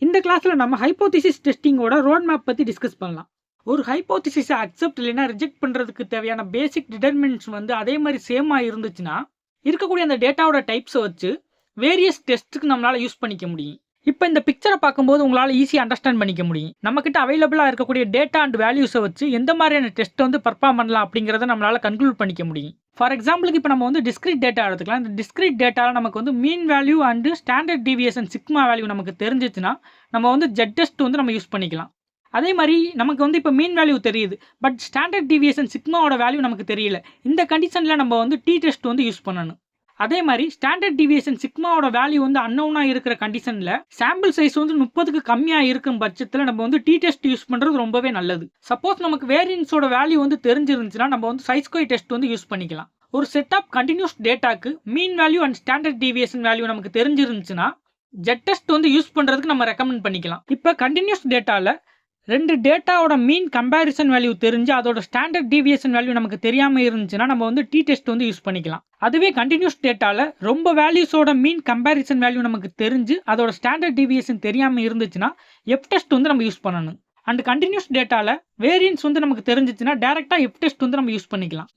இந்த கிளாஸ்ல நம்ம ஹைப்போதிசிஸ் டெஸ்டிங்கோட ரோட் மேப் பத்தி டிஸ்கஸ் பண்ணலாம். ஒரு ஹைப்போதிசிஸை அக்செப்ட் இல்லைன்னா ரிஜெக்ட் பண்றதுக்கு தேவையான பேசிக் டிட்டர்மினன்ட்ஸ் வந்து அதே மாதிரி சேமா இருந்துச்சுன்னா இருக்கக்கூடிய அந்த டேட்டாவோட டைப்ஸை வச்சு வேரியஸ் டெஸ்ட்டுக்கு நம்மளால யூஸ் பண்ணிக்க முடியும். இப்போ இந்த பிக்சரை பார்க்கும்போது உங்களால் ஈஸியாக அண்டர்ஸ்டாண்ட் பண்ணிக்க முடியும். நம்மக்கிட்ட அவைலபிளாக இருக்கக்கூடிய டேட்டா அண்ட் வேல்யூஸை வச்சு எந்த மாதிரியான டெஸ்ட்டை வந்து பர்ஃபார்ம் பண்ணலாம் அப்படிங்கிறத நம்மளால் கன்க்ளூட் பண்ணிக்க முடியும். ஃபார் எக்ஸாம்பிளுக்கு இப்போ நம்ம வந்து டிஸ்கிரீட் டேட்டா எடுத்துக்கலாம். இந்த டிஸ்கிரீட் டேட்டாவில் நமக்கு வந்து mean value and standard deviation sigma value நமக்கு தெரிஞ்சிச்சுன்னா நம்ம வந்து ஜெட் டெஸ்ட் வந்து நம்ம யூஸ் பண்ணிக்கலாம். அதே மாதிரி நமக்கு வந்து இப்போ மீன் வேல்யூ தெரியுது, பட் ஸ்டாண்டர்ட் டீவியேஷன் சிக்மாவோட வேல்யூ நமக்கு தெரியல. இந்த கண்டிஷனில் நம்ம வந்து டி டெஸ்ட் வந்து யூஸ் பண்ணணும். அதே மாதிரி ஸ்டாண்டர்ட் டீவியேஷன் சிக்மாவோட வேல்யூ வந்து அன்னோனாக இருக்கிற கண்டிஷனில் சாம்பிள் சைஸ் வந்து 30க்கு கம்மியாக இருக்கும் பட்சத்தில் நம்ம வந்து டி டெஸ்ட் யூஸ் பண்ணுறது ரொம்பவே நல்லது. சப்போஸ் நமக்கு வேரியன்ஸோட வேல்யூ வந்து தெரிஞ்சிருந்துச்சுன்னா நம்ம வந்து சை ஸ்கொயர் டெஸ்ட் வந்து யூஸ் பண்ணிக்கலாம். ஒரு செட் ஆஃப் கண்டினியூஸ் டேட்டாக்கு mean value and standard deviation value நமக்கு தெரிஞ்சிருந்துச்சுன்னா ஜெட் டெஸ்ட் வந்து யூஸ் பண்ணுறதுக்கு நம்ம ரெக்கமெண்ட் பண்ணிக்கலாம். இப்போ கண்டினியூஸ் டேட்டாவில் ரெண்டு டேட்டாவோட மீன் கம்பேரிசன் வேல்யூ தெரிஞ்சு அதோட ஸ்டாண்டர்ட் டீவியேஷன் வேல்யூ நமக்கு தெரியாமல் இருந்துச்சுன்னா நம்ம வந்து டி டெஸ்ட் வந்து யூஸ் பண்ணிக்கலாம். அதுவே கண்டினியூஸ் டேட்டாவில் ரொம்ப வேல்யூஸோட மீன் கம்பேரிசன் வேல்யூ நமக்கு தெரிஞ்சு அதோட ஸ்டாண்டர்ட் டீவியேஷன் தெரியாமல் இருந்துச்சுன்னா எஃப் டெஸ்ட் வந்து நம்ம யூஸ் பண்ணணும். அண்ட் கண்டினியூஸ் டேட்டாவில் வேரியன்ஸ் வந்து நமக்கு தெரிஞ்சிச்சுன்னா டேரெக்டாக எஃப் டெஸ்ட் வந்து நம்ம யூஸ் பண்ணிக்கலாம்.